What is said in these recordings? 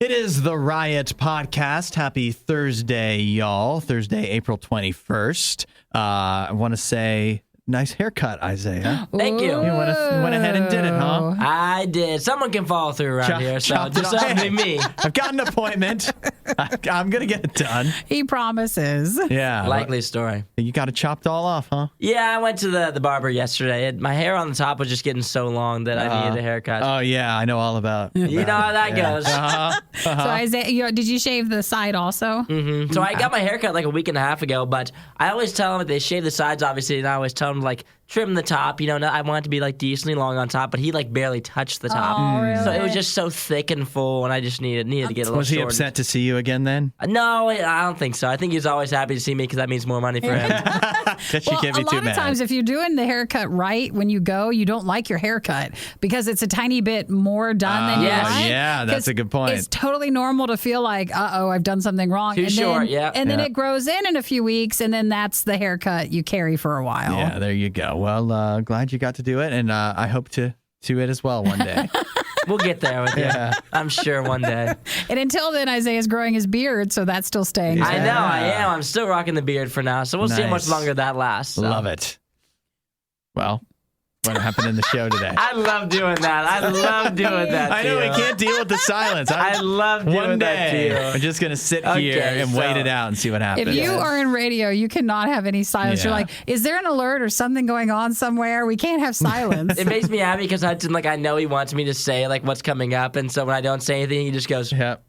It is the Riot Podcast. Happy Thursday, y'all. Thursday, April 21st. I want to say, nice haircut, Isaiah. Thank you. You went ahead and did it, huh? I did. Someone can follow through around here, so just only me. I've got an appointment. I'm going to get it done. He promises. Yeah. Likely story. You got it chopped all off, huh? Yeah, I went to the barber yesterday. My hair on the top was just getting so long that I needed a haircut. Oh, yeah. I know all about You know how that goes. So Isaiah, did you shave the side also? Mm-hmm. So I got my haircut like a week and a half ago, but I always tell them that they shave the sides, obviously, and I always tell them like trim the top. You know, I want it to be like decently long on top, but he like barely touched the top. Oh, really? So it was just so thick and full, and I just needed to get a little Was he shortened. upset to see you again then? No, I don't think so. I think he's always happy to see me because that means more money for him. That she can't be a too lot mad. of times, if you're doing the haircut right when you go, you don't like your haircut because it's a tiny bit more done than you yes. want. Yeah, that's a good point. It's totally normal to feel like, I've done something wrong. Too and short, then, yeah. And then Yeah. it grows in a few weeks, and then that's the haircut you carry for a while. Yeah, there you go. Well, glad you got to do it, and I hope to do it as well one day. We'll get there with you. Yeah. I'm sure one day. And until then, Isaiah's growing his beard, so that's still staying. I know, Yeah. I am. I'm still rocking the beard for now, so we'll see how much Nice. longer that lasts. So. Love it. Well, what happened in the show today? I love doing that. I love doing that. I know to we you. can't deal with the silence. I love doing one that to day. you. I'm just gonna sit Okay, here and so- wait it out and see what happens. If you are in radio, you cannot have any silence. Yeah. You're like, is there an alert or something going on somewhere? We can't have silence. It makes me happy because Hudson, like, I know he wants me to say like what's coming up, and so when I don't say anything, he just goes, Yep.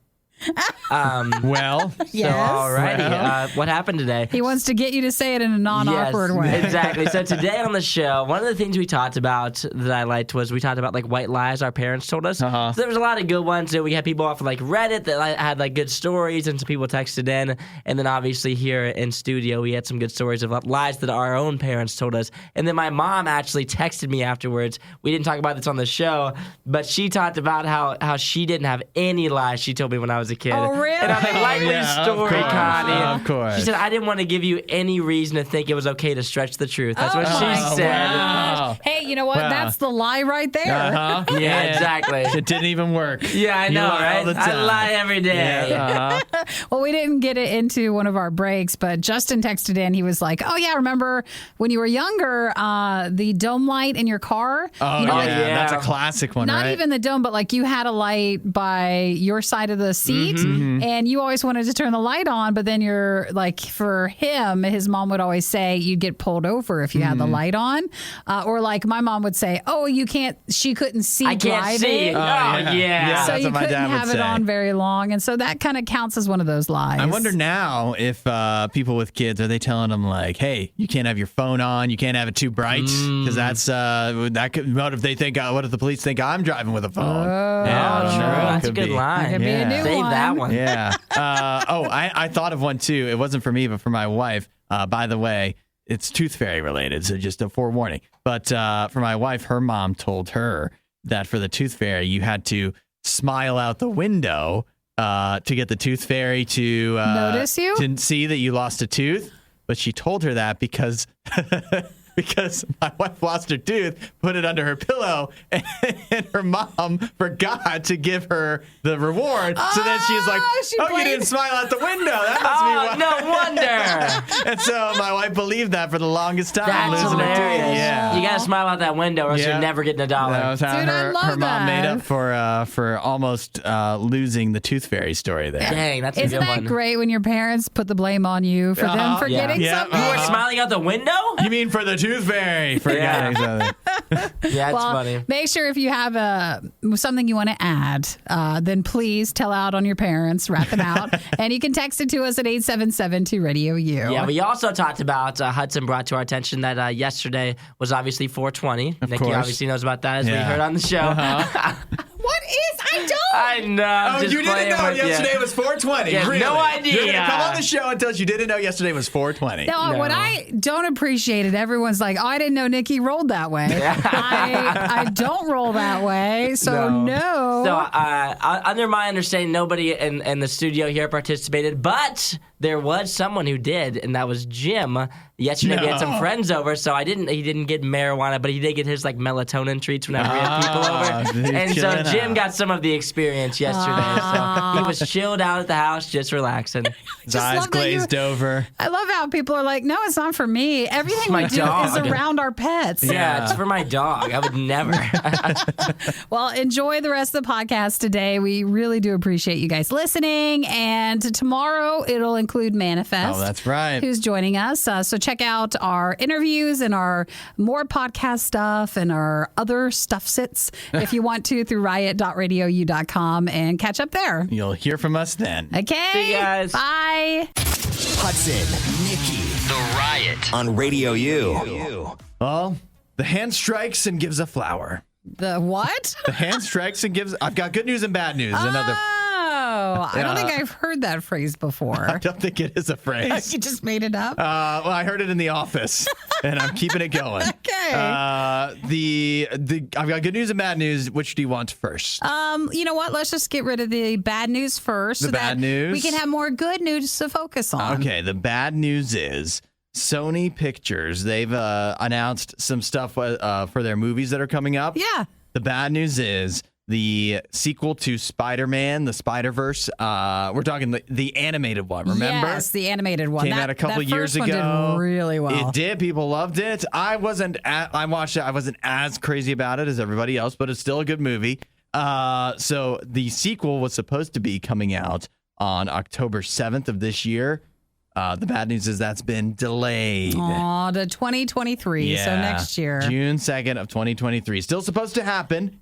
um. Well, Yes. So alrighty, what happened today? He wants to get you to say it in a non-awkward Yes, way. exactly. So today on the show, one of the things we talked about that I liked was we talked about like white lies our parents told us. Uh-huh. So there was a lot of good ones. So we had people off of like Reddit that had like good stories, and some people texted in. And then obviously here in studio, we had some good stories of lies that our own parents told us. And then my mom actually texted me afterwards. We didn't talk about this on the show, but she talked about how she didn't have any lies she told me when I was a kid. Oh, really? And I'm like, likely yeah, of story, course, Connie. of course. She said, I didn't want to give you any reason to think it was okay to stretch the truth. That's what Oh, she my said. Wow. Hey, you know what? Wow. That's the lie right there. Uh-huh. Yeah, exactly. It didn't even work. Yeah, I You know, lie all right? the I time. lie every day. Yeah, uh-huh. Well, we didn't get it into one of our breaks, but Justin texted in. He was like, oh, yeah, remember when you were younger, the dome light in your car? Oh, You know, yeah. like, yeah. That's a classic one, not right? even the dome, but like you had a light by your side of the seat, Mm-hmm. and you always wanted to turn the light on, but then you're like, for him, his mom would always say you'd get pulled over if you had the Mm-hmm. light on. Or like my mom would say, oh, she couldn't see I can't driving. see. Oh, yeah. yeah. So That's you what my couldn't dad would have it say. on very long. And so that kind of counts as one of those lies. I wonder now if people with kids, are they telling them like, hey, you can't have your phone on, you can't have it too bright, because that's that could. What if they think? What if the police think I'm driving with a phone? Yeah, I don't True. know. That's a Could good be. line. Could be a new Save one. that one. Yeah. I thought of one too. It wasn't for me, but for my wife. By the way, it's tooth fairy related, so just a forewarning. But for my wife, her mom told her that for the tooth fairy, you had to smile out the window to get the tooth fairy to Notice you? to see that you lost a tooth. But she told her that because because my wife lost her tooth, put it under her pillow, and her mom forgot to give her the reward. So then she's like, she "Oh, you blamed- didn't smile out the window. That must Oh, be no wonder. And so my wife believed that for the longest time, That's losing her tooth. hilarious. Yeah. You got to smile out that window or else Yeah. you're never getting a dollar. That was how Dude, I her love mom made that. up for almost losing the tooth fairy story there. Dang, that's a Isn't good that one. great when your parents put the blame on you for them forgetting Yeah. something? You were smiling out the window? You mean for the tooth fairy? Forgetting something. Yeah, it's Well, funny. make sure if you have something you want to add, then please tell out on your parents, rat them out, and you can text it to us at 877-2-RADIO-U. Yeah, we also talked about, Hudson brought to our attention that yesterday was obviously 420. Nikki course. obviously knows about that, as we Yeah. heard on the show. What is? I don't. I know. I'm Oh, just you didn't playing know with yesterday you. was 420. Yeah, really? no idea. You're gonna come on the show and tell us you didn't know yesterday was 420. No, what I don't appreciate it, everyone's like, oh, I didn't know Nikki rolled that way. I don't roll that way, so no. So, under my understanding, nobody in the studio here participated, but There was someone who did, and that was Jim. Yesterday we had some friends over, so he didn't get marijuana, but he did get his like melatonin treats whenever we had people over. And so Jim got some of the experience yesterday. So he was chilled out at the house, just relaxing. His eyes glazed over. I love how people are like, no, it's not for me. Everything we do is around our pets. Yeah, it's for my dog. I would never. Well, enjoy the rest of the podcast today. We really do appreciate you guys listening. And tomorrow it'll include Manifest. Oh, that's right. Who's joining us. So check out our interviews and our more podcast stuff and our other stuff sits if you want to through riot.radiou.com and catch up there. You'll hear from us then. Okay. See you guys. Bye. Hudson, Nikki, The Riot on Radio U. Well, the hand strikes and gives a flower. The what? The hand strikes and gives. I've got good news and bad news. Oh, I don't think I've heard that phrase before. I don't think it is a phrase. You just made it up? Well, I heard it in the office, and I'm keeping it going. Okay. I've got good news and bad news. Which do you want first? You know what? Let's just get rid of the bad news first. The bad news? We can have more good news to focus on. Okay, the bad news is Sony Pictures. They've announced some stuff for their movies that are coming up. Yeah. The bad news is the sequel to Spider-Man, the Spider-Verse. We're talking the animated one, remember? Yes, the animated one. Came out a couple years ago. Did really well. It did. People loved it. I watched it. I wasn't as crazy about it as everybody else, but it's still a good movie. So the sequel was supposed to be coming out on October 7th of this year. The bad news is that's been delayed. To 2023, so next year. June 2nd of 2023. Still supposed to happen,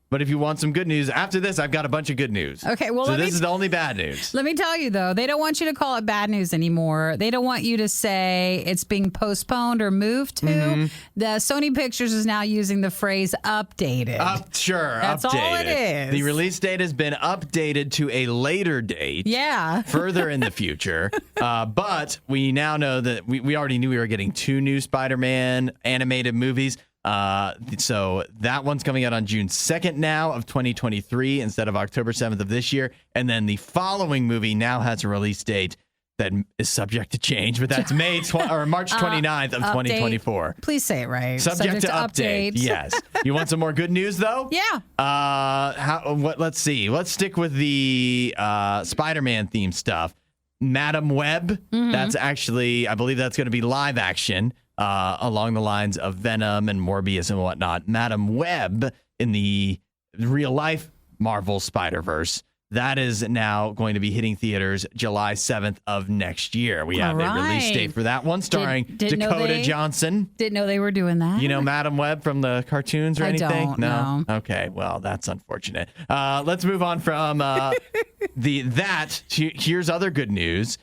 but if you want some good news, after this, I've got a bunch of good news. Okay, well, so this is the only bad news. Let me tell you, though, they don't want you to call it bad news anymore. They don't want you to say it's being postponed or moved to. Mm-hmm. The Sony Pictures is now using the phrase updated. That's Updated. all it is. The release date has been updated to a later date. Yeah. Further in the future. But we now know that we already knew we were getting 2 new Spider-Man animated movies. So that one's coming out on June 2nd now of 2023 instead of October 7th of this year. And then the following movie now has a release date that is subject to change, but that's March 29th of 2024. Please say it right. Subject to update. Yes. You want some more good news though? Yeah. Let's see. Let's stick with the Spider-Man themed stuff. Madam Web. That's actually, I believe that's going to be live action. Along the lines of Venom and Morbius and whatnot. Madam Web in the real life Marvel Spider-Verse. That is now going to be hitting theaters July 7th of next year. We have a release date for that one starring Dakota Johnson. Didn't know they were doing that. You know Madam Web from the cartoons or anything? I don't know. Okay, well, that's unfortunate. Let's move on from here's other good news.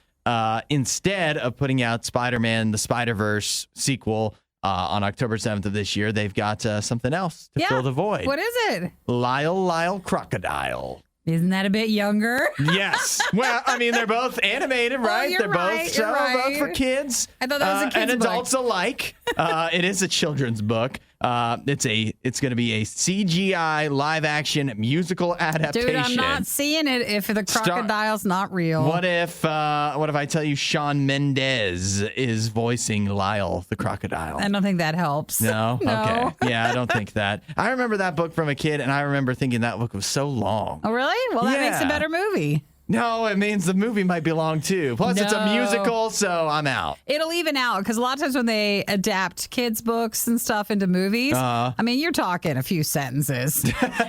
Instead of putting out Spider-Man, the Spider-Verse sequel on October 7th of this year, they've got something else to fill the void. What is it? Lyle Crocodile. Isn't that a bit younger? Yes. Well, I mean, they're both animated, right? You're they're right, both you're right. for kids. I thought that was a kid's and book. adults alike. It is a children's book. It's going to be a CGI live action musical adaptation. Dude, I'm not seeing it if the crocodile's not real. What if I tell you Shawn Mendes is voicing Lyle the crocodile? I don't think that helps. No? No. Okay. Yeah, I don't think that. I remember that book from a kid, and I remember thinking that book was so long. Oh, really? Well, that makes a better movie. No, it means the movie might be long too. Plus, it's a musical, so I'm out. It'll even out because a lot of times when they adapt kids' books and stuff into movies, I mean, you're talking a few sentences,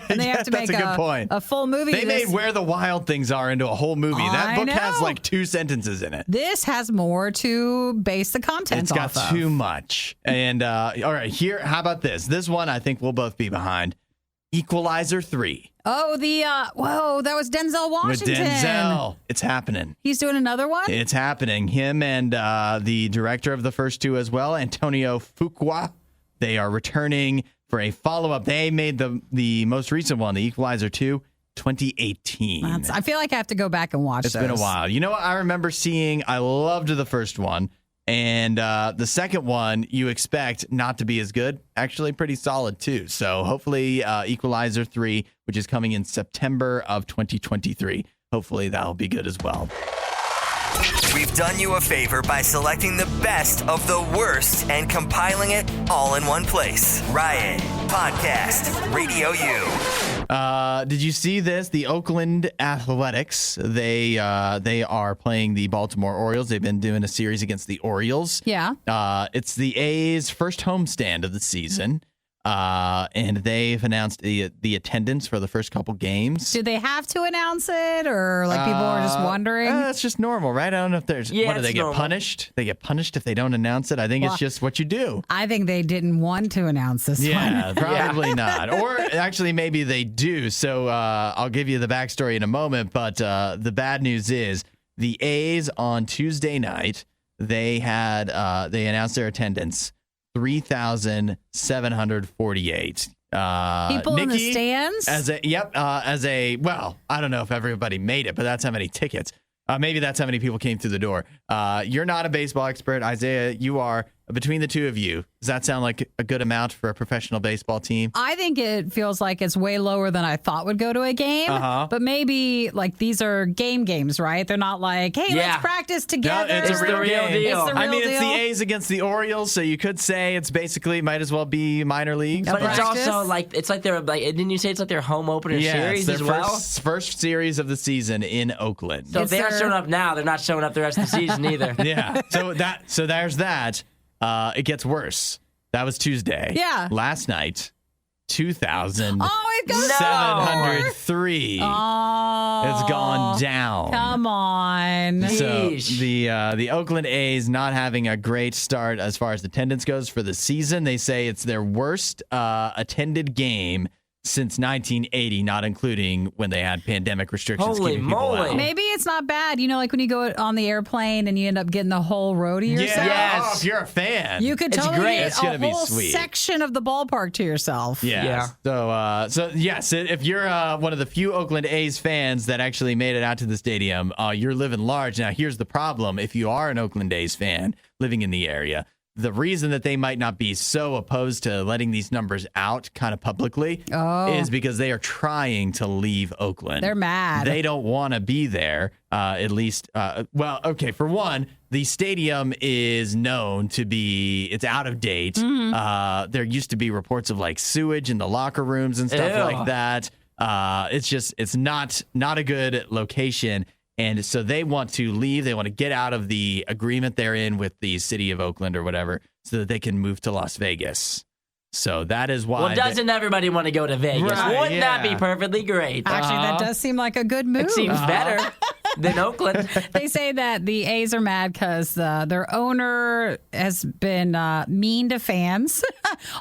and they have to make a full movie. They made Where the Wild Things Are into a whole movie. That book has like 2 sentences in it. This has more to base the content off of. It's got too much. And all right, here. How about this? This one I think we'll both be behind. Equalizer 3. Oh, that was Denzel Washington. With Denzel. It's happening. He's doing another one? It's happening. Him and the director of the first 2 as well, Antonio Fuqua, they are returning for a follow-up. They made the most recent one, the Equalizer 2, 2018. I feel like I have to go back and watch those. It's been a while. You know what I remember seeing? I loved the first one. And the second one, you expect not to be as good. Actually, pretty solid, too. So hopefully Equalizer 3, which is coming in September of 2023, hopefully that'll be good as well. We've done you a favor by selecting the best of the worst and compiling it all in one place. Riot Podcast Radio U. Did you see this? The Oakland Athletics, they are playing the Baltimore Orioles. They've been doing a series against the Orioles. Yeah. It's the A's first homestand of the season. And they've announced the attendance for the first couple games. Do they have to announce it, or like people are just wondering? It's just normal, right? I don't know if there's. What do they get punished? They get punished if they don't announce it. I think it's just what you do. I think they didn't want to announce this one. Yeah, probably not. Or actually, maybe they do. So I'll give you the backstory in a moment. But the bad news is the A's on Tuesday night, they announced their attendance. 3,748. People Nikki, in the stands? Well, I don't know if everybody made it, but that's how many tickets. Maybe that's how many people came through the door. You're not a baseball expert. Isaiah, you are. Between the two of you, does that sound like a good amount for a professional baseball team? I think it feels like it's way lower than I thought would go to a game. But maybe like these are games, right? They're not like, hey, let's practice together. No, it's the real deal. It's the real it's deal. the A's against the Orioles, so you could say it's basically might as well be minor leagues. But it's Practice? also like they're like. Didn't you say it's like their home opener series it's as their well? first series of the season in Oakland. So if they aren't showing up now, they're not showing up the rest of the season either. Yeah. So there's that. It gets worse. That was Tuesday. Yeah. Last night, 2,703. it goes It's gone down. Come on. So Yeesh. the Oakland A's not having a great start as far as attendance goes for the season. They say it's their worst attended game since 1980, not including when they had pandemic restrictions. Holy keeping people moly. out. Maybe it's not bad. You know, like when you go on the airplane and you end up getting the whole row to yourself. Yeah. Yes. Oh, if you're a fan. You could It's totally great. get It's gonna a be whole sweet. section of the ballpark to yourself. Yeah. So yes, if you're one of the few Oakland A's fans that actually made it out to the stadium, you're living large. Now, here's the problem. If you are an Oakland A's fan living in the area, the reason that they might not be so opposed to letting these numbers out kind of publicly is because they are trying to leave Oakland. They're mad. They don't want to be there, at least. For one, the stadium is known to be, it's out of date. There used to be reports of like sewage in the locker rooms and stuff like that. It's not a good location. And so they want to leave. They want to get out of the agreement they're in with the city of Oakland or whatever so that they can move to Las Vegas. So that is why. Well, doesn't everybody want to go to Vegas? Right, Wouldn't that be perfectly great? Actually, that does seem like a good move. It seems better than Oakland. They say that the A's are mad because their owner has been mean to fans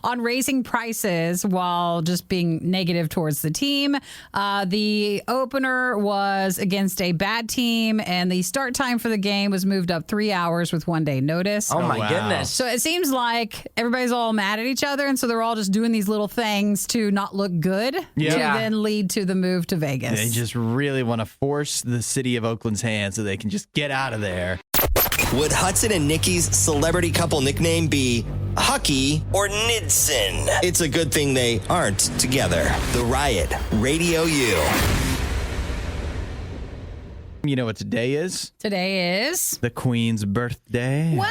on raising prices while just being negative towards the team. The opener was against a bad team, and the start time for the game was moved up 3 hours with 1 day notice. Oh, my wow. goodness. So it seems like everybody's all mad at each other, and so they're all just doing these little things to not look good to then lead to the move to Vegas. They just really want to force the city of Oakland's hand so they can just get out of there. Would Hudson and Nikki's celebrity couple nickname be Hucky or Nidson? It's a good thing they aren't together. The Riot Radio U. You know what today is? Today is... The Queen's birthday. Well.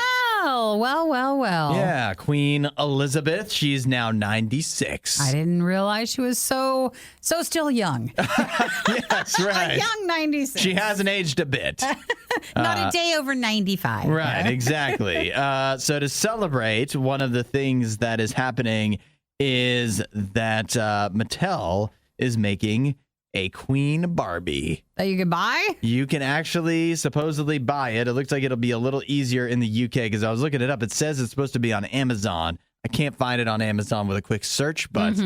Yeah, Queen Elizabeth. She's now 96. I didn't realize she was so still young. That's right. A young 96. She hasn't aged a bit. Not a day over 95. Right, exactly. So to celebrate, one of the things that is happening is that Mattel is making a Queen Barbie. That you could buy? You can actually supposedly buy it. It looks like it'll be a little easier in the UK because I was looking it up. It says it's supposed to be on Amazon. I can't find it on Amazon with a quick search, but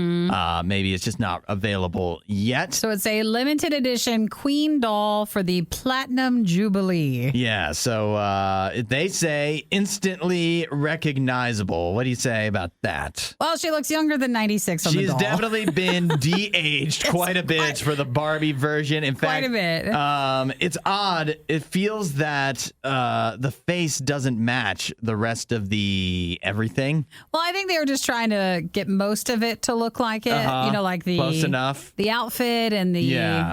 maybe it's just not available yet. So it's a limited edition Queen doll for the Platinum Jubilee. Yeah, so they say instantly recognizable. What do you say about that? Well, she looks younger than 96 on the She's doll. definitely been de-aged quite a bit for the Barbie version. In fact, quite a bit. It's odd. It feels that the face doesn't match the rest of the everything. Well, I think they were just trying to get most of it to look like it. You know, like close enough. The outfit and the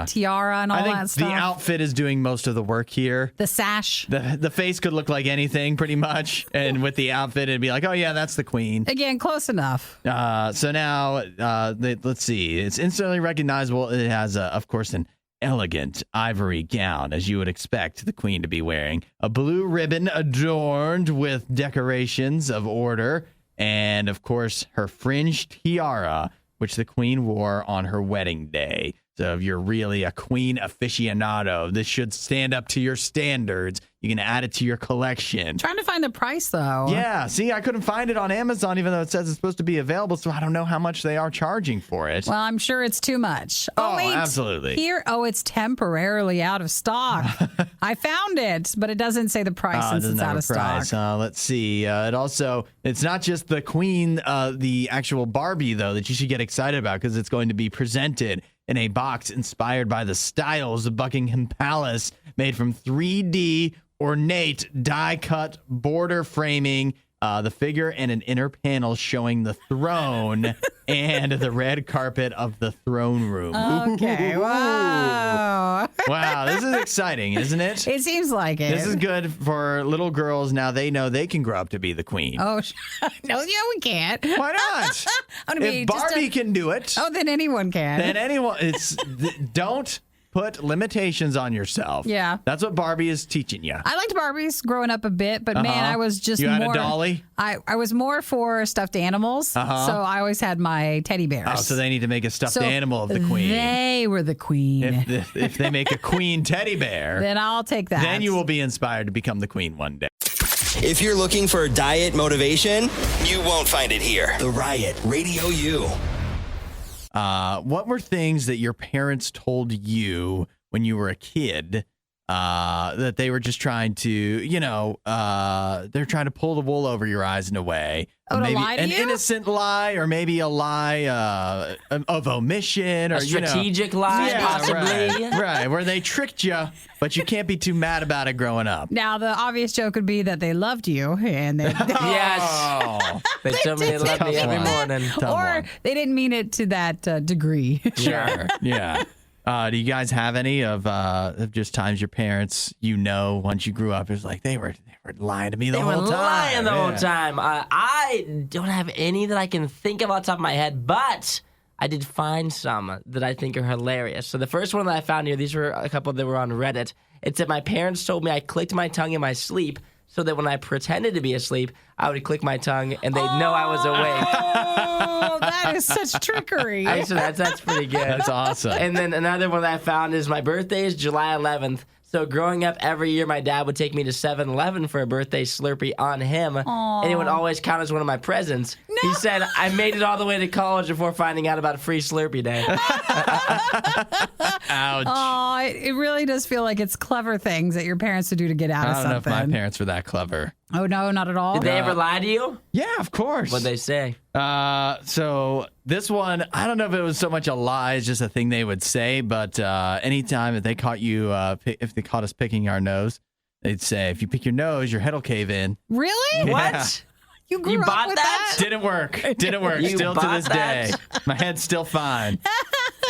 tiara and all I think that stuff. the outfit is doing most of the work here. The sash. The face could look like anything pretty much. And with the outfit, it'd be like, oh, yeah, that's the queen. Again, close enough. So now, let's see. It's instantly recognizable. It has, of course, an elegant ivory gown, as you would expect the queen to be wearing. A blue ribbon adorned with decorations of order. And, of course, her fringed tiara, which the queen wore on her wedding day. So if you're really a queen aficionado, this should stand up to your standards. You can add it to your collection. Trying to find the price, though. Yeah, see, I couldn't find it on Amazon, even though it says it's supposed to be available, so I don't know how much they are charging for it. Well, I'm sure it's too much. Oh, wait. absolutely. It's temporarily out of stock. I found it, but it doesn't say the price since it's out of stock. Let's see. It's not just the queen, the actual Barbie, though, that you should get excited about, because it's going to be presented in a box inspired by the styles of Buckingham Palace, made from 3D ornate die-cut border framing, the figure and an inner panel showing the throne and the red carpet of the throne room. Okay, wow. Wow, this is exciting, isn't it? It seems like it. This is good for little girls. Now they know they can grow up to be the queen. Oh, no, we can't. Why not? If Barbie can do it, then anyone can. then anyone. Don't put limitations on yourself. Yeah. That's what Barbie is teaching you. I liked Barbies growing up a bit, but man, I was just You more. had a dolly? I was more for stuffed animals, so I always had my teddy bears. Oh, so they need to make a stuffed animal of the queen. They were the queen. If they make a queen teddy bear, then I'll take that. then you will be inspired to become the queen one day. If you're looking for diet motivation, you won't find it here. The Riot Radio U. What were things that your parents told you when you were a kid that they were just trying to, they're trying to pull the wool over your eyes in a way? Oh, maybe to lie to an you? innocent lie, or maybe a lie of omission, or A strategic lie, possibly. Right, where they tricked you, but you can't be too mad about it growing up. Now, the obvious joke would be that they loved you, and they, Yes. Oh, They told me they loved me every morning. or they didn't mean it to that degree. sure, yeah. Do you guys have any of just times your parents, once you grew up, it was like they were lying to me the They whole were time? lying the whole Yeah. time. I don't have any that I can think of off the top of my head, but I did find some that I think are hilarious. So the first one that I found here, these were a couple that were on Reddit. It said my parents told me I clicked my tongue in my sleep so that when I pretended to be asleep, I would click my tongue and they'd know I was awake. Oh, that is such trickery. So that's pretty good. That's awesome. And then another one that I found is my birthday is July 11th. So growing up, every year my dad would take me to 7-Eleven for a birthday Slurpee on him, and it would always count as one of my presents. No. He said, I made it all the way to college before finding out about a free Slurpee day. Ouch. Oh, it really does feel like it's clever things that your parents would do to get out of I don't know something. if my parents were that clever. Oh, no, not at all? Did they ever lie to you? Yeah, of course. What'd they say? So this one, I don't know if it was so much a lie, it's just a thing they would say. But anytime if they caught you, if they caught us picking our nose, they'd say, if you pick your nose, your head will cave in. Really? Yeah. What? You grew You up bought with that? Didn't work. You Still to bought this that? day. My head's still fine.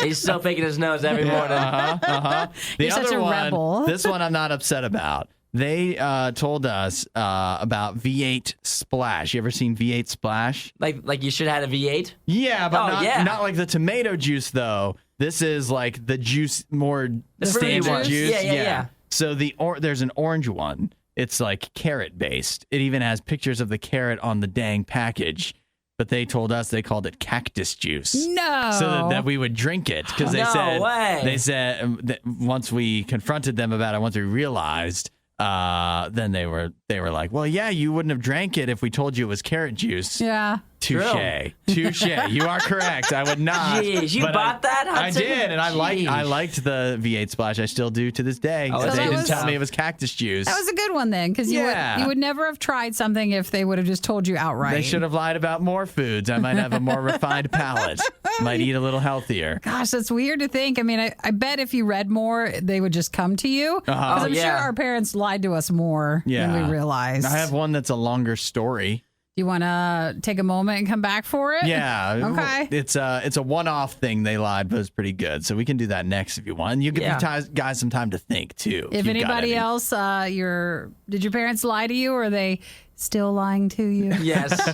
He's still picking his nose every morning. The You're other such a one, rebel. this one I'm not upset about. They told us about V8 Splash. You ever seen V8 Splash? Like you should have had a V8? Yeah, but Oh, not like the tomato juice, though. This is like the juice, more The fruity standard one. juice. Yeah. So there's an orange one. It's like carrot based. It even has pictures of the carrot on the dang package. But they told us they called it cactus juice. No. So that we would drink it because they No said way. they said that once we confronted them about it, once we realized, then they were like, well, yeah, you wouldn't have drank it if we told you it was carrot juice. Yeah. Touche. You are correct. I would not. Jeez, you but bought that, I Hudson? did, and I Jeez. liked the V8 Splash. I still do to this day. Oh, They so that didn't was- tell me it was cactus juice. That was a good one then, because Yeah. you would never have tried something if they would have just told you outright. They should have lied about more foods. I might have a more refined palate. Might eat a little healthier. Gosh, that's weird to think. I mean, I bet if you read more, they would just come to you. Because I'm Oh, yeah. sure our parents lied to us more than we realized. I have one that's a longer story. you want to take a moment and come back for it? Yeah. Okay. It's a one-off thing. They lied, but it's pretty good. So we can do that next if you want. And you give you guys some time to think too. If anybody else, did your parents lie to you, or are they still lying to you? Yes.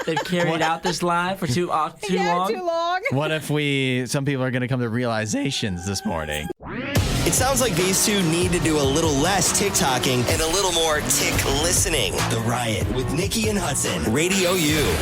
They've carried out this lie for too long. Too long. What if some people are going to come to realizations this morning? It sounds like these two need to do a little less TikToking and a little more tick listening. The Riot with Nikki and Hudson. Radio U.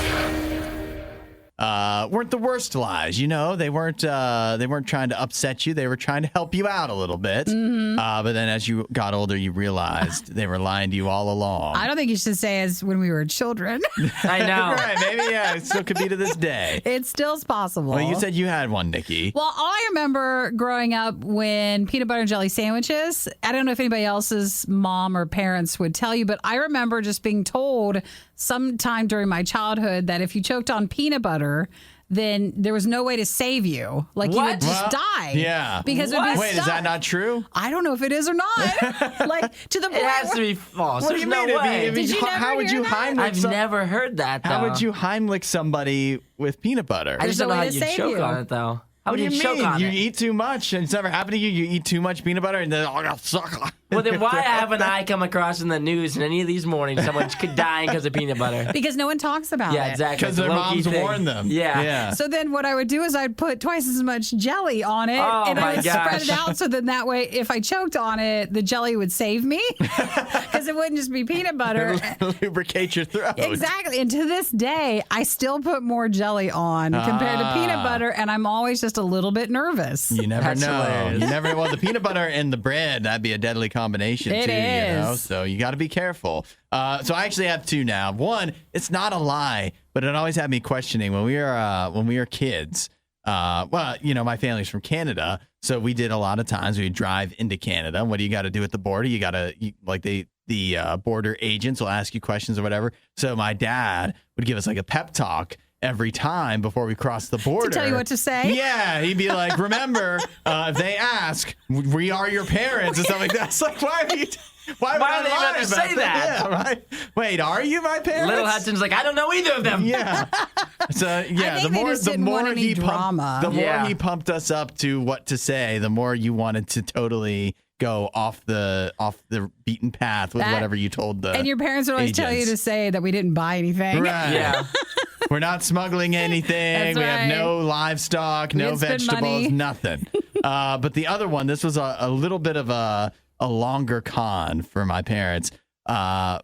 Weren't the worst lies. They weren't trying to upset you. They were trying to help you out a little bit. Mm-hmm. But then as you got older, you realized they were lying to you all along. I don't think you should say as when we were children. I know. Right, maybe, yeah. It still could be to this day. It still's possible. Well, you said you had one, Nikki. Well, all I remember growing up when peanut butter and jelly sandwiches, I don't know if anybody else's mom or parents would tell you, but I remember just being told sometime during my childhood that if you choked on peanut butter, then there was no way to save you. Like, you would just die. Yeah. Because it would be Wait, stuck. is that not true? I don't know if it is or not. Like, to the point It has to be false. There's no way. Did you never how would hear you that? Heimlich? I've never heard that, though. How would you Heimlich somebody with peanut butter? I just There's don't no know way how to you save choke you. on it, though. How What would do you you choke mean? on You it? eat too much, and it's never happened to you. You eat too much peanut butter, and then suck. Well, then why haven't I come across in the news in any of these mornings someone's dying because of peanut butter? Because no one talks about Yeah, it. exactly. Because their moms warned them. Yeah. So then what I would do is I'd put twice as much jelly on it, Oh, and I my would spread gosh. it out so then that way if I choked on it, the jelly would save me because it wouldn't just be peanut butter. Lubricate your throat. Exactly. And to this day, I still put more jelly on compared to peanut butter, and I'm always just a little bit nervous. You never That's know. hilarious. You never. Well, the peanut butter and the bread, that'd be a deadly combination It too. is. So you got to be careful. So I actually have two now. One, it's not a lie, but it always had me questioning when we were kids. Well, my family's from Canada, so we did a lot of times we would drive into Canada. What do you got to do at the border? You got to the border agents will ask you questions or whatever. So my dad would give us like a pep talk every time before we cross the border. To tell you what to say? Yeah, he'd be like, remember, if they ask, we are your parents and stuff like that. It's like, why would Why I do they lie have to about say that? Yeah, right. Wait, are you my parents? Little Hudson's like, I don't know either of them. Yeah. So yeah, I think they just didn't want any drama. The more Yeah. he pumped us up to what to say, the more you wanted to totally go off the beaten path with whatever you told the And your parents would always tell you agents. to say that we didn't buy anything. Right. Yeah. We're not smuggling anything. That's We have right. no livestock, no didn't spend vegetables, money. nothing. But the other one, this was a little bit of a longer con for my parents. I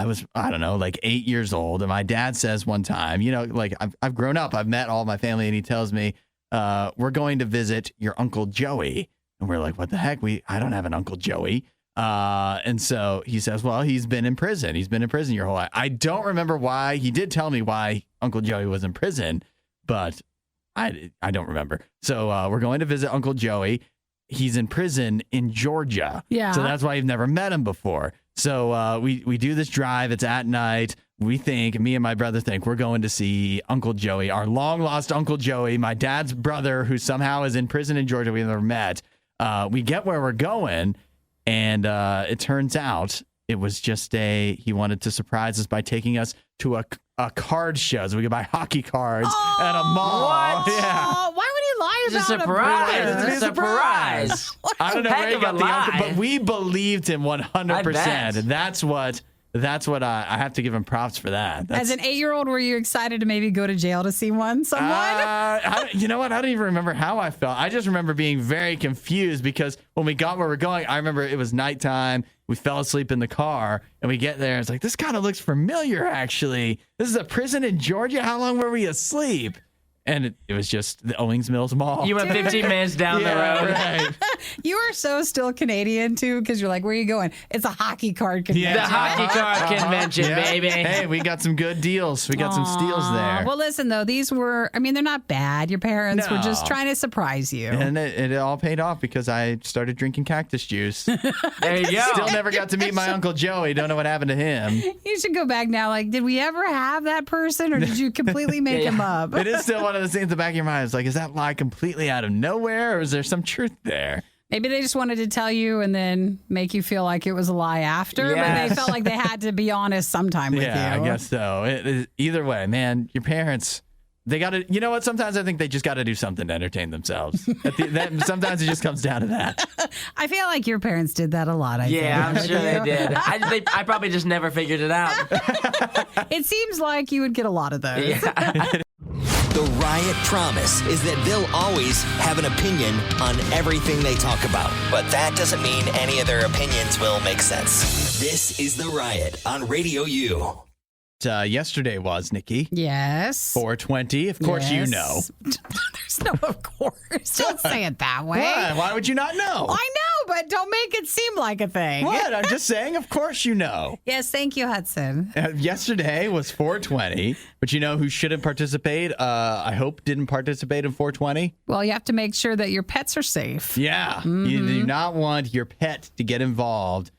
was, I don't know, like 8 years old. And my dad says one time, like I've grown up, I've met all my family, and he tells me, we're going to visit your Uncle Joey. And we're like, what the heck? I don't have an Uncle Joey. And so he says, well, he's been in prison. He's been in prison your whole life. I don't remember why. He did tell me why Uncle Joey was in prison, but I don't remember. So we're going to visit Uncle Joey. He's in prison in Georgia. Yeah. So that's why you've never met him before. So we do this drive. It's at night. Me and my brother think we're going to see Uncle Joey, our long lost Uncle Joey, my dad's brother, who somehow is in prison in Georgia we've never met. We get where we're going, and it turns out it was just he wanted to surprise us by taking us to a card show. So we could buy hockey cards at a mall. What? Yeah. Oh, why would he lie It's a about surprise. brother? It's a surprise. I don't know Heck where he of a got the uncle, lie. but we believed him 100%. I bet. And that's what I have to give him props for that. As an 8-year-old, were you excited to maybe go to jail to see someone? You know what? I don't even remember how I felt. I just remember being very confused because when we got where we're going, I remember it was nighttime. We fell asleep in the car, and we get there. It's like, this kind of looks familiar, actually. This is a prison in Georgia. How long were we asleep? And it was just the Owings Mills Mall. You went 15 minutes down the road. Right. You are so still Canadian, too, because you're like, where are you going? It's a hockey card convention. The hockey card convention, Yeah. baby. Hey, we got some good deals. We got some steals there. Well, listen, though, these were, they're not bad. Your parents were just No. trying to surprise you. And it all paid off because I started drinking cactus juice. There you go. Still never got to meet my Uncle Joey. Don't know what happened to him. You should go back now. Like, did we ever have that person, or did you completely make him up? It is still one of those things in the back of your mind. It's like, is that lie completely out of nowhere, or is there some truth there? Maybe they just wanted to tell you and then make you feel like it was a lie after, but Yes. they felt like they had to be honest sometime with you. Yeah, I guess so. Either way, man, your parents, they got to, you know what? Sometimes I think they just got to do something to entertain themselves. Sometimes it just comes down to that. I feel like your parents did that a lot. I Yeah, think. I'm sure they did. I probably just never figured it out. It seems like you would get a lot of those. Yeah. The Riot promise is that they'll always have an opinion on everything they talk about. But that doesn't mean any of their opinions will make sense. This is The Riot on Radio U. Yesterday was, Nikki. Yes. 420. Of course you know. There's no of course. Don't say it that way. What? Why would you not know? I know, but don't make it seem like a thing. What? I'm just saying, of course you know. Yes, thank you, Hudson. Yesterday was 420, but you know who shouldn't participate? I hope didn't participate in 420? Well, you have to make sure that your pets are safe. Yeah. You do not want your pet to get involved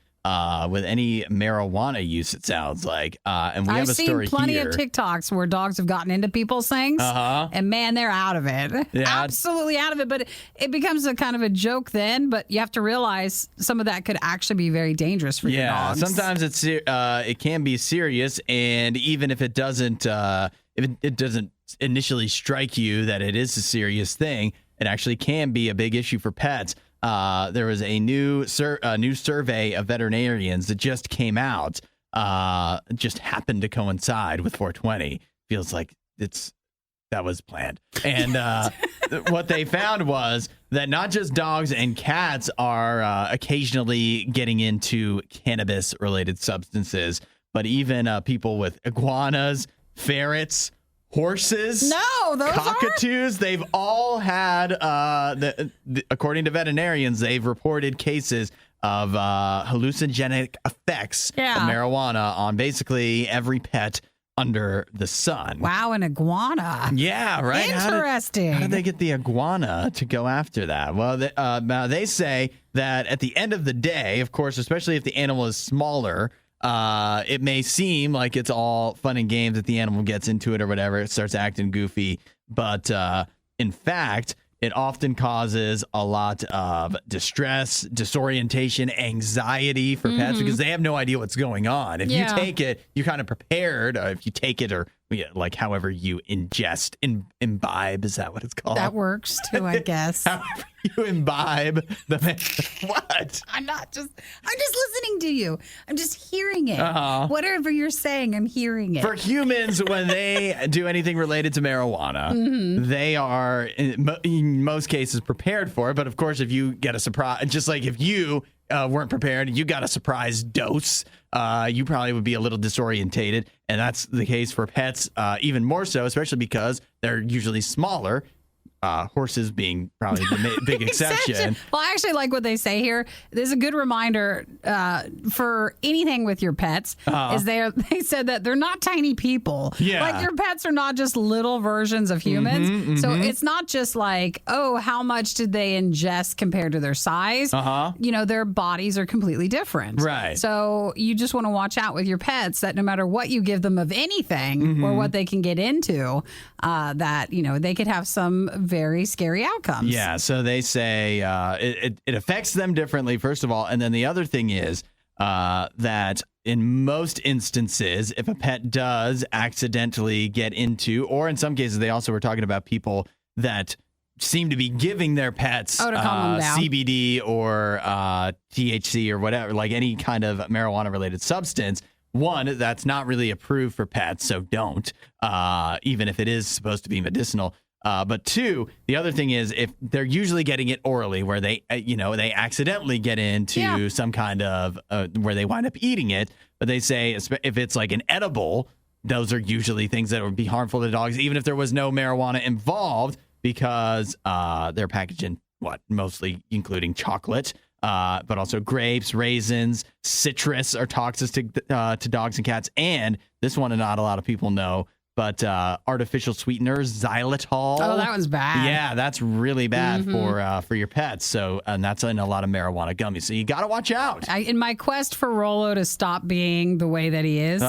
with any marijuana use, it sounds like. And we have a story I've seen plenty here. of TikToks where dogs have gotten into people's things, and man, they're out of it. Yeah. Absolutely out of it. But it becomes a kind of a joke then, but you have to realize some of that could actually be very dangerous for your Yeah, dogs. sometimes it can be serious, and even if it doesn't, if it doesn't initially strike you that it is a serious thing, it actually can be a big issue for pets. There was a new survey of veterinarians that just came out, just happened to coincide with 420. Feels like that was planned. And what they found was that not just dogs and cats are occasionally getting into cannabis-related substances, but even people with iguanas, ferrets, horses, No, those cockatoos, they've all had, according to veterinarians, they've reported cases of hallucinogenic effects of marijuana on basically every pet under the sun. Wow, an iguana. Yeah, right. Interesting. How did they get the iguana to go after that? Well, they say that at the end of the day, of course, especially if the animal is smaller, it may seem like it's all fun and games that the animal gets into it or whatever. It starts acting goofy. But in fact, it often causes a lot of distress, disorientation, anxiety for pets because they have no idea what's going on. If you take it, you're kind of prepared. If you take it or like however you ingest, imbibe, is that what it's called? That works too, I guess. However you imbibe what? I'm just listening to you. I'm just hearing it. Whatever you're saying, I'm hearing it. For humans, when they do anything related to marijuana, they are, in most cases, prepared for it. But of course, if you get a surprise, just like if you weren't prepared and you got a surprise dose, you probably would be a little disorientated. And that's the case for pets, even more so, especially because they're usually smaller. Horses being probably the big exception. Well, I actually like what they say here. There's a good reminder for anything with your pets is they said that they're not tiny people. Yeah. Like your pets are not just little versions of humans. So it's not just like, oh, how much did they ingest compared to their size? You know, their bodies are completely different. Right. So you just want to watch out with your pets that no matter what you give them of anything or what they can get into, that, you know, they could have some very scary outcomes. Yeah, so they say it affects them differently, first of all. And then the other thing is that in most instances, if a pet does accidentally get into, or in some cases, they also were talking about people that seem to be giving their pets to calm them down. CBD or THC or whatever, like any kind of marijuana-related substance. One, that's not really approved for pets, so don't, even if it is supposed to be medicinal. But two, the other thing is if they're usually getting it orally where they, they accidentally get into some kind of where they wind up eating it. But they say if it's like an edible, those are usually things that would be harmful to dogs, even if there was no marijuana involved, because they're packaged in mostly including chocolate, but also grapes, raisins, citrus are toxic to dogs and cats. And this one, not a lot of people know, but artificial sweeteners, xylitol. Oh, that one's bad. Yeah, that's really bad for your pets. So, and that's in a lot of marijuana gummies. So you got to watch out. In my quest for Rolo to stop being the way that he is,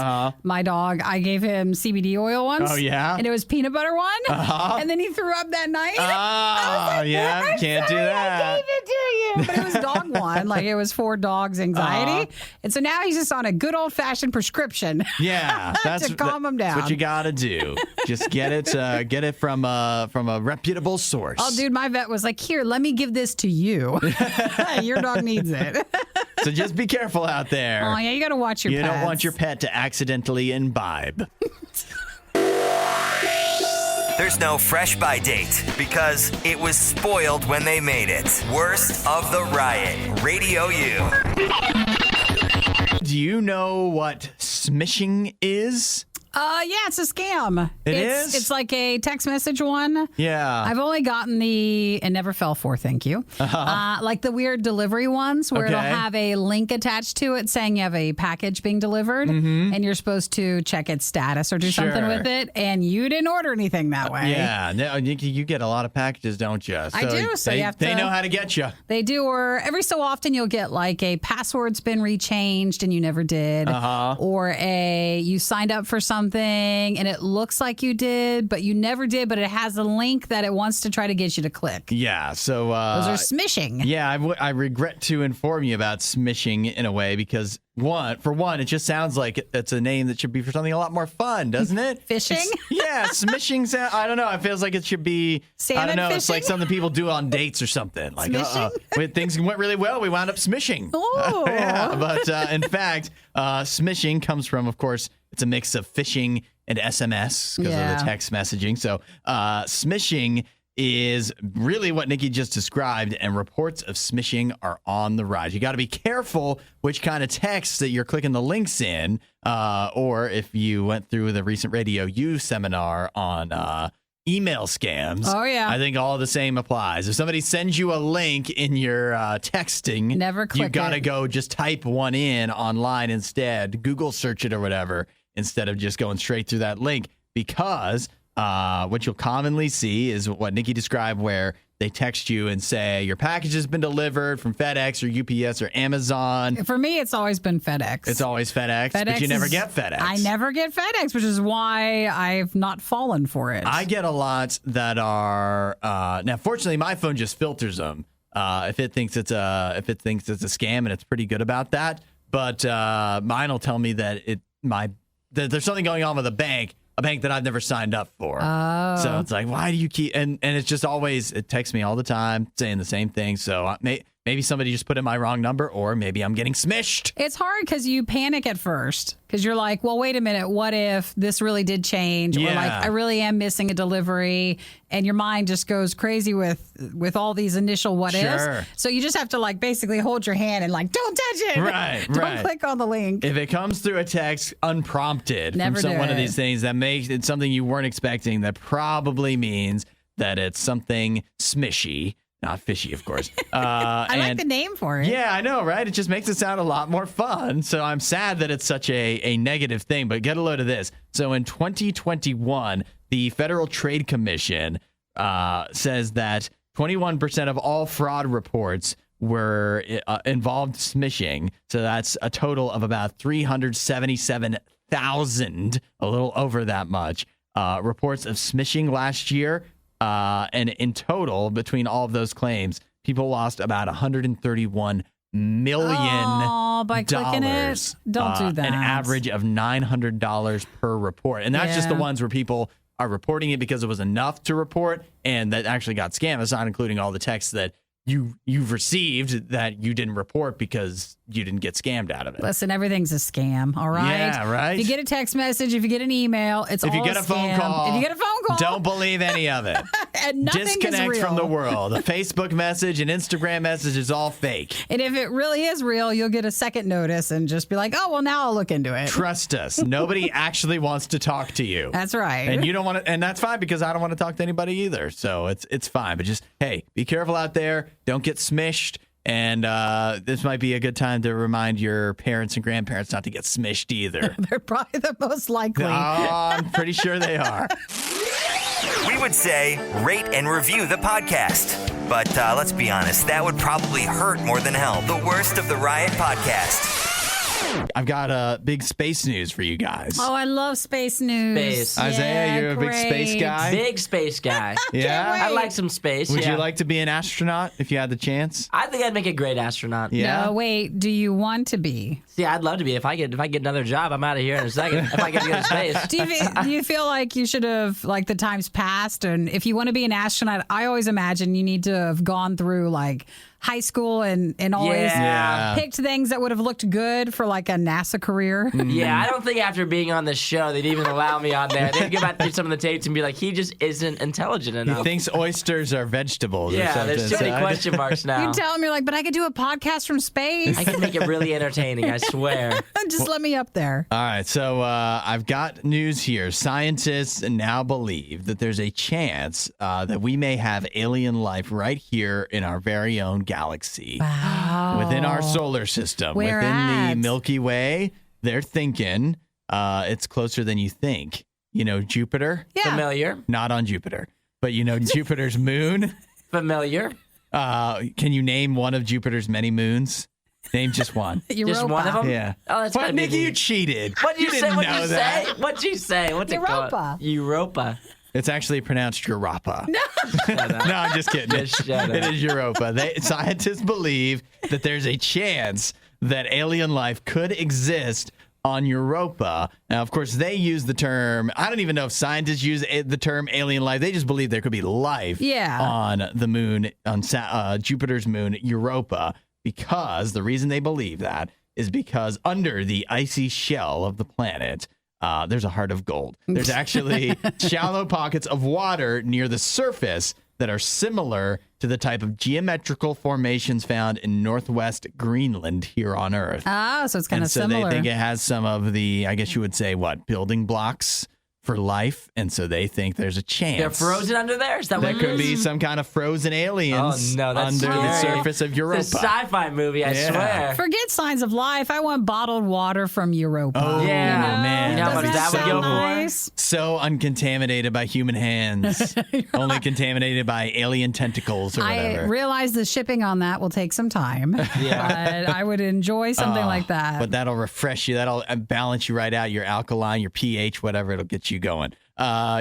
my dog, I gave him CBD oil once. Oh, yeah? And it was peanut butter one. And then he threw up that night. Oh, yeah, can't do that. I gave it to you. But it was dog one. Like it was for dogs' anxiety. And so now he's just on a good old-fashioned prescription. Yeah, to calm him down. That's what you got to do. Just get it from a reputable source. Oh, dude, my vet was like, here, let me give this to you. Your dog needs it. So just be careful out there. Oh, yeah, you got to watch your pets. You don't want your pet to accidentally imbibe. There's no fresh by date because it was spoiled when they made it. Worst of the Riot. Radio U. Do you know what smishing is? Yeah, it's a scam. Is? It's like a text message one. Yeah. I've only gotten and never fell for, thank you. Like the weird delivery ones where it'll have a link attached to it saying you have a package being delivered and you're supposed to check its status or do something with it, and you didn't order anything that way. Yeah. No, you get a lot of packages, don't you? So I do. So they know how to get you. They do, or every so often you'll get like a password's been rechanged and you never did, or you signed up for something and it looks like you did, but you never did, but it has a link that it wants to try to get you to click. Yeah, so... those are smishing. Yeah, I regret to inform you about smishing in a way because, for one, it just sounds like it's a name that should be for something a lot more fun, doesn't it? Fishing? Smishing. I don't know. It feels like it should be... Salmon I don't know. fishing? It's like something people do on dates or something. Like, when things went really well, we wound up smishing. Oh. Yeah, but in fact, smishing comes from, of course... It's a mix of phishing and SMS because of the text messaging. So smishing is really what Nikki just described, and reports of smishing are on the rise. You got to be careful which kind of text that you're clicking the links in, or if you went through the recent RadioU seminar on email scams. Oh, yeah. I think all the same applies. If somebody sends you a link in your texting, never click you got to it. go just type one in online instead, Google search it or whatever, instead of just going straight through that link, because what you'll commonly see is what Nikki described, where they text you and say your package has been delivered from FedEx or UPS or Amazon. For me, it's always been FedEx. It's always FedEx, but you never get FedEx. I never get FedEx, which is why I've not fallen for it. I get a lot that are now. Fortunately, my phone just filters them if it thinks it's a scam, and it's pretty good about that. But mine will tell me that that there's something going on with a bank that I've never signed up for. Oh. So it's like, why do you keep... And it's just always... It texts me all the time saying the same thing. So maybe somebody just put in my wrong number, or maybe I'm getting smished. It's hard because you panic at first because you're like, well, wait a minute. What if this really did change? Yeah. Or like, I really am missing a delivery. And your mind just goes crazy with all these initial what ifs. So you just have to like basically hold your hand and like, don't touch it. Right, Don't click on the link. If it comes through a text unprompted Never from do one of it. these things that makes it something you weren't expecting, that probably means that it's something smishy. Not fishy, of course. I like the name for it. Yeah, I know, right? It just makes it sound a lot more fun. So I'm sad that it's such a negative thing, but get a load of this. So in 2021, the Federal Trade Commission says that 21% of all fraud reports were involved smishing. So that's a total of about 377,000, a little over that much, reports of smishing last year. And in total, between all of those claims, people lost about $131 million. Oh, by clicking it? Don't do that. An average of $900 per report. And that's just the ones where people are reporting it because it was enough to report and that actually got scammed. It's not including all the texts that you've received that you didn't report because you didn't get scammed out of it. Listen, everything's a scam, all right? Yeah, right? If you get a text message, if you get an email, it's all a scam. If you get a phone call, don't believe any of it. And nothing Disconnect is real. from the world. A Facebook message, an Instagram message is all fake. And if it really is real, you'll get a second notice and just be like, oh, well, now I'll look into it. Trust us. Nobody actually wants to talk to you. That's right. And you don't want to, and that's fine because I don't want to talk to anybody either. So it's fine. But just, hey, be careful out there. Don't get smished. And this might be a good time to remind your parents and grandparents not to get smished either. They're probably the most likely. Oh, I'm pretty sure they are. We would say rate and review the podcast. But let's be honest, that would probably hurt more than hell. The Worst of the Riot podcast. I've got big space news for you guys. Oh, I love space news. Space. Isaiah, you're a big space great. guy? Big space guy. Yeah? wait. I like some space. Would yeah. you like to be an astronaut if you had the chance? I think I'd make a great astronaut. Yeah. No, wait. Do you want to be? See, I'd love to be. If I get another job, I'm out of here in a second. If I get to go to space. Do you feel like you should have, like, the times passed? And if you want to be an astronaut, I always imagine you need to have gone through, like, high school and always Yeah. picked things that would have looked good for, like, a NASA career. Yeah, I don't think after being on this show they'd even allow me on there. They'd go back through some of the tapes and be like, he just isn't intelligent He enough. thinks oysters are vegetables or Yeah, something. there's too many question marks now. You tell him, you're like, but I could do a podcast from space. I can make it really entertaining, I swear. Just let me up there. All right, so I've got news here. Scientists now believe that there's a chance that we may have alien life right here in our very own galaxy. Within our solar system, Where within at? the Milky Way. They're thinking it's closer than you think. You know, Jupiter? Yeah. Familiar. Not on Jupiter. But you know Jupiter's moon? Familiar. Can you name one of Jupiter's many moons? Name just one. Just one of them? Yeah. Oh, that's What, gotta be Nikki, the- you cheated. What'd you say? didn't What'd know you that. say? What'd you say? What's it Europa. called? Europa. It's actually pronounced Europa. No, Shut up. I'm just kidding. Just shut It up. is Europa. Scientists believe that there's a chance that alien life could exist on Europa. Now, of course, they use the term, I don't even know if scientists use the term alien life. They just believe there could be life on the moon, on Jupiter's moon, Europa, because the reason they believe that is because under the icy shell of the planet, there's a heart of gold. There's actually shallow pockets of water near the surface that are similar to the type of geometrical formations found in northwest Greenland here on Earth. Oh, so it's kind And of so similar. they think it has some of the, I guess you would say, building blocks for life. And so they think there's a chance. They're frozen under there? Is that There what it could be is? some kind of frozen aliens Oh, no, that's under the scary. surface of Europa. It's a sci-fi movie, I Yeah. swear. Forget signs of life. I want bottled water from Europa. Oh, Yeah. man. You know how much Doesn't that would go sound for? nice? So uncontaminated by human hands, only contaminated by alien tentacles or I whatever. realize the shipping on that will take some time. Yeah. But I would enjoy something like that. But that'll refresh you. That'll balance you right out. Your alkaline, your pH, whatever. It'll get you going.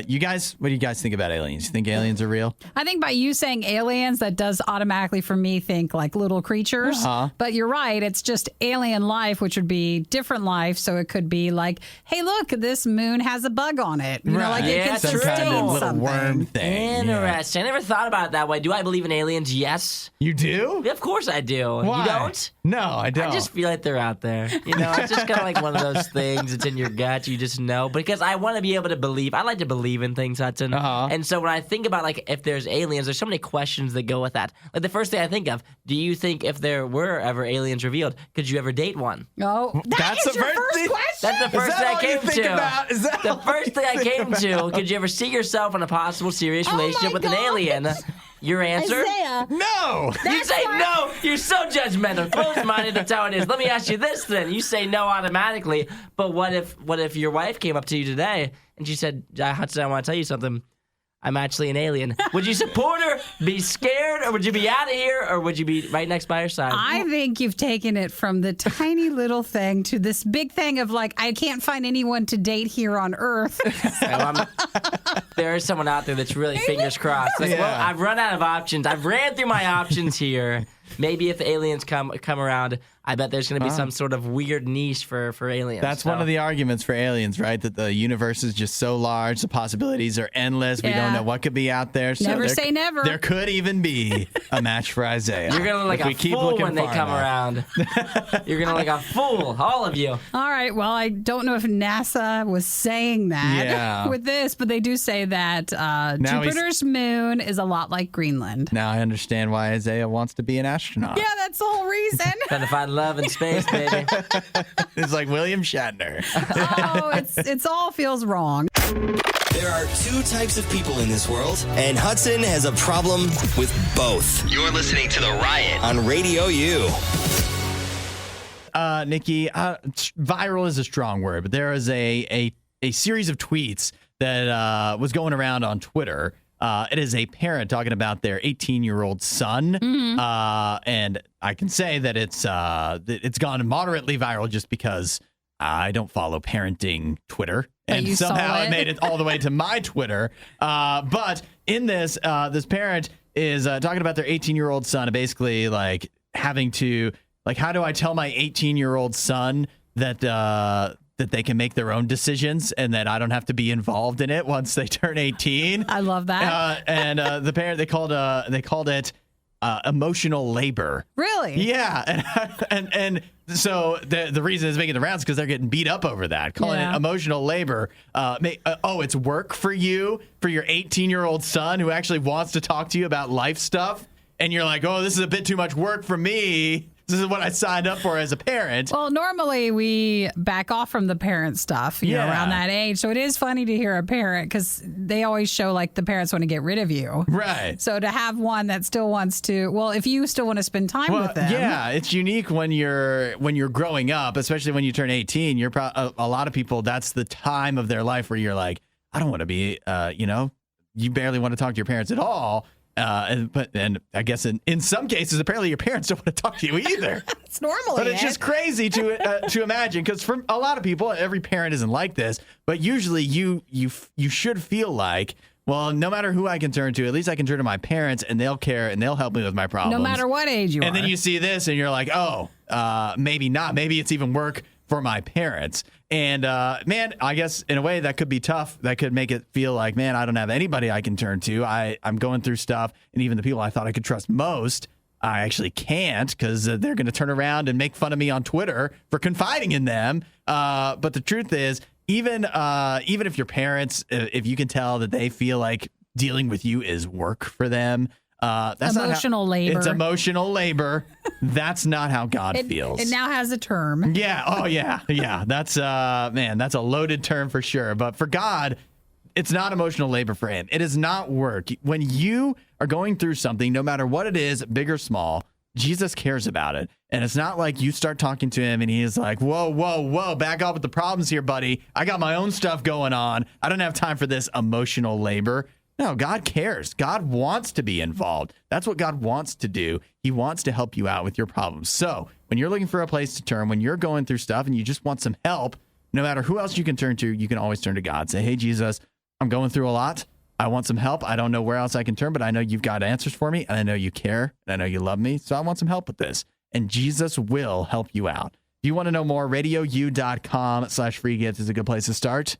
You guys, what do you guys think about aliens? You think aliens are real? I think by you saying aliens, that does automatically for me think like little creatures. But you're right. It's just alien life, which would be different life. So it could be like, hey, look, this moon has a bug on it. You know, like Yeah, it could Some true. kind of sustain little something. worm thing. Yeah. Interesting. I never thought about it that way. Do I believe in aliens? Yes. You do? Of course I do. Why? You don't? No, I don't. I just feel like they're out there. You know, it's just kind of like one of those things. It's in your gut. You just know. Because I want to be able to believe. I like to believe in things, Hudson. And so when I think about, like, if there's aliens, there's so many questions that go with that. Like, the first thing I think of, do you think if there were ever aliens revealed, could you ever date one? Oh, That's is the your first first thing- question? That's the first that thing I all you came think to. about? Is that The all first you thing I think came about? to. Could you ever see yourself in a possible serious relationship my with an God. alien? Your answer? Isaiah. No. You say no. You're so judgmental. Closed-minded. That's how it is. Let me ask you this then. You say no automatically, but what if your wife came up to you today and she said, Hudson, I want to tell you something. I'm actually an alien. Would you support her, be scared, or would you be out of here, or would you be right next by her side? I think you've taken it from the tiny little thing to this big thing of like, I can't find anyone to date here on Earth. There is someone out there that's really fingers crossed. Like, Yeah. well, I've run out of options. I've ran through my options here. Maybe if aliens come around, I bet there's going to be some sort of weird niche for aliens. That's one of the arguments for aliens, right? That the universe is just so large, the possibilities are endless. We Yeah. don't know what could be out there. So Never there, say never. There could even be a match for Isaiah. You're going to look like If we a keep fool looking when they far come enough. around. You're going to look like a fool, all of you. All right. Well, I don't know if NASA was saying that Yeah. with this, but they do say that Now he's- Jupiter's moon is a lot like Greenland. Now I understand why Isaiah wants to be an astronaut. Yeah, that's the whole reason. Trying to find love and space, baby. It's like William Shatner. Oh, it's all feels wrong. There are two types of people in this world, and Hudson has a problem with both. You're listening to The Riot on Radio U. Nikki, viral is a strong word, but there is a series of tweets that was going around on Twitter. It is a parent talking about their 18-year-old son, and I can say that it's gone moderately viral just because I don't follow parenting Twitter, and somehow it made it all the way to my Twitter. But in this parent is talking about their 18-year-old son, and basically like having to. Like, how do I tell my 18-year-old son that they can make their own decisions and that I don't have to be involved in it once they turn 18? I love that. And the parent they called it emotional labor. Really? Yeah. And so the reason it's making the rounds is because they're getting beat up over that, calling it emotional labor. It's work for you, for your 18-year-old son who actually wants to talk to you about life stuff, and you're like, oh, this is a bit too much work for me. This is what I signed up for as a parent. Well, normally we back off from the parent stuff, you know, around that age. So it is funny to hear a parent because they always show like the parents want to get rid of you. Right. So to have one that still wants to, well, if you still want to spend time with them. Yeah, it's unique when you're growing up, especially when you turn 18. You're a lot of people, that's the time of their life where you're like, I don't want to be, you barely want to talk to your parents at all. And I guess in some cases, apparently your parents don't want to talk to you either. It's normal. But it's just crazy to imagine, because for a lot of people, every parent isn't like this. But usually you should feel like, well, no matter who I can turn to, at least I can turn to my parents and they'll care and they'll help me with my problems. No matter what age you are. And then you see this and you're like, oh, maybe not. Maybe it's even work for my parents. And, man, I guess in a way that could be tough. That could make it feel like, man, I don't have anybody I can turn to. I'm going through stuff. And even the people I thought I could trust most, I actually can't, because they're going to turn around and make fun of me on Twitter for confiding in them. But the truth is, even if your parents, if you can tell that they feel like dealing with you is work for them, that's emotional labor. It's emotional labor. That's not how God feels. It now has a term. Yeah. Oh, yeah. Yeah. That's that's a loaded term for sure. But for God, it's not emotional labor for him. It is not work. When you are going through something, no matter what it is, big or small, Jesus cares about it. And it's not like you start talking to him and he's like, whoa, back up with the problems here, buddy. I got my own stuff going on. I don't have time for this emotional labor. No, God cares. God wants to be involved. That's what God wants to do. He wants to help you out with your problems. So when you're looking for a place to turn, when you're going through stuff and you just want some help, no matter who else you can turn to, you can always turn to God. Say, hey, Jesus, I'm going through a lot. I want some help. I don't know where else I can turn, but I know you've got answers for me, and I know you care, and I know you love me, so I want some help with this. And Jesus will help you out. If you want to know more, RadioU.com/free gifts is a good place to start.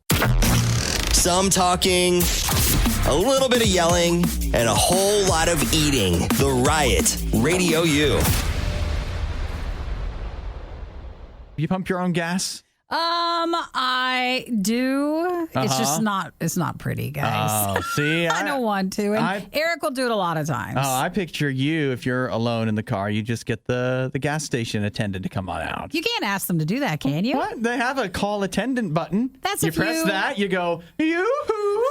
Some talking, a little bit of yelling, and a whole lot of eating. The Riot, Radio U. You pump your own gas? I do. It's just it's not pretty, guys. Oh, see, I don't want to. And Eric will do it a lot of times. Oh, I picture you, if you're alone in the car, you just get the gas station attendant to come on out. You can't ask them to do that, can you? What? They have a call attendant button. That's you press that, you go, yoo-hoo,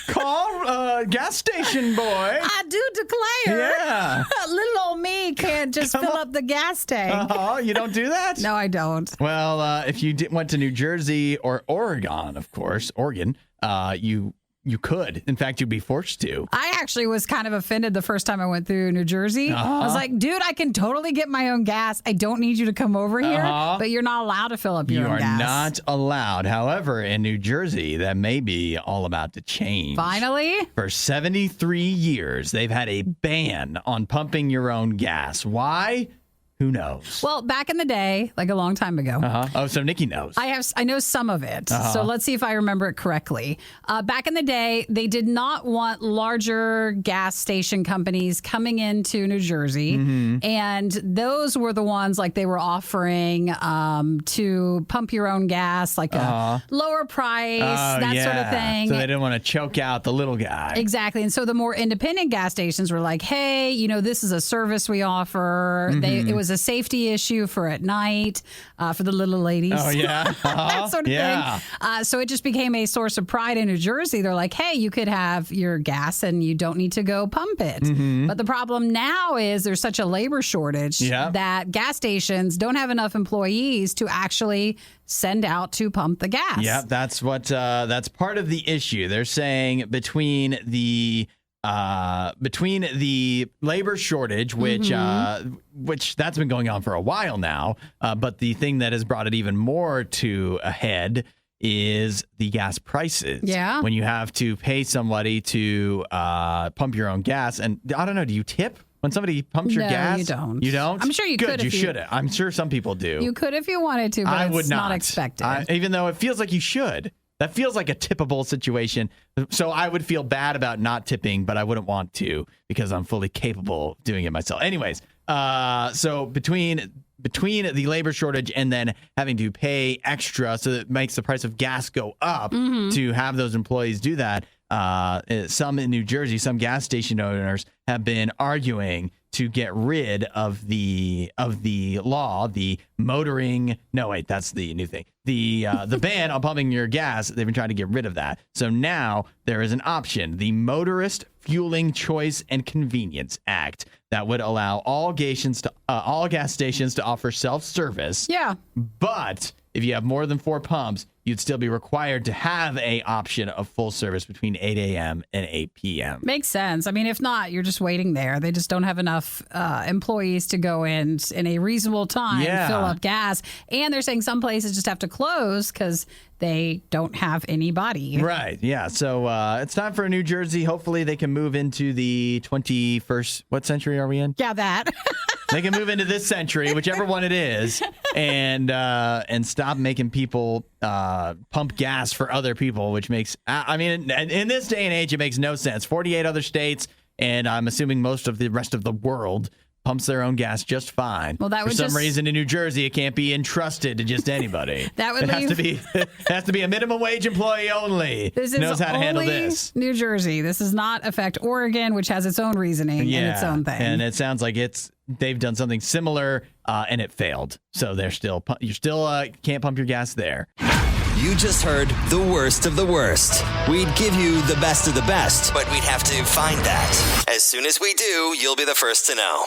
call gas station boy. I do declare. Yeah. Little old me can't just fill up the gas tank. You don't do that? No, I don't. Well, if you went to New Jersey or Oregon, of course, Oregon, you could. In fact, you'd be forced to. I actually was kind of offended the first time I went through New Jersey. I was like, dude, I can totally get my own gas. I don't need you to come over here, but you're not allowed to fill up your own gas. You are not allowed. However, in New Jersey, that may be all about to change. Finally? For 73 years, they've had a ban on pumping your own gas. Why? Who knows? Well, back in the day, like a long time ago. Oh, so Nikki knows. I know some of it. So let's see if I remember it correctly. Back in the day, they did not want larger gas station companies coming into New Jersey. Mm-hmm. And those were the ones like they were offering to pump your own gas, like a lower price, that sort of thing. So they didn't want to choke out the little guy. Exactly. And so the more independent gas stations were like, hey, this is a service we offer. Mm-hmm. It was was a safety issue for at night for the little ladies. Oh, yeah. That sort of thing. So it just became a source of pride in New Jersey. They're like, hey, you could have your gas and you don't need to go pump it. But the problem now is there's such a labor shortage that gas stations don't have enough employees to actually send out to pump the gas. Yeah, that's part of the issue. They're saying between the labor shortage, which that's been going on for a while now, but the thing that has brought it even more to a head is the gas prices. Yeah. When you have to pay somebody to pump your own gas, and I don't know, do you tip when somebody pumps your gas? No, you don't. You don't? I'm sure you Good, could. You should. I'm sure some people do. You could if you wanted to, but I would it's not expected. Even though it feels like you should. That feels like a tippable situation. So I would feel bad about not tipping, but I wouldn't want to because I'm fully capable of doing it myself. Anyways, so between the labor shortage and then having to pay extra, so that makes the price of gas go up to have those employees do that. Some in New Jersey, some gas station owners have been arguing to get rid of the law, the motoring. No, wait, that's the new thing. The ban on pumping your gas. They've been trying to get rid of that. So now there is an option, the Motorist Fueling Choice and Convenience Act, that would allow all gas stations to offer self-service. Yeah. But if you have more than 4 pumps, you'd still be required to have a option of full service between 8 a.m. and 8 p.m. Makes sense. I mean, if not, you're just waiting there. They just don't have enough employees to go in a reasonable time, fill up gas. And they're saying some places just have to close because they don't have anybody. Right. Yeah. So it's time for New Jersey. Hopefully they can move into the 21st. What century are we in? Yeah, that. They can move into this century, whichever one it is, and stop making people pump gas for other people, which makes, I mean, in this day and age, it makes no sense. 48 other states, and I'm assuming most of the rest of the world pumps their own gas just fine. Well, that for would some reason in New Jersey, it can't be entrusted to just anybody. That would it has to be a minimum wage employee only. This is knows how to handle this. New Jersey. This does not affect Oregon, which has its own reasoning and its own thing. And it sounds like they've done something similar and it failed. So you still can't pump your gas there. You just heard the worst of the worst. We'd give you the best of the best, but we'd have to find that. As soon as we do, you'll be the first to know.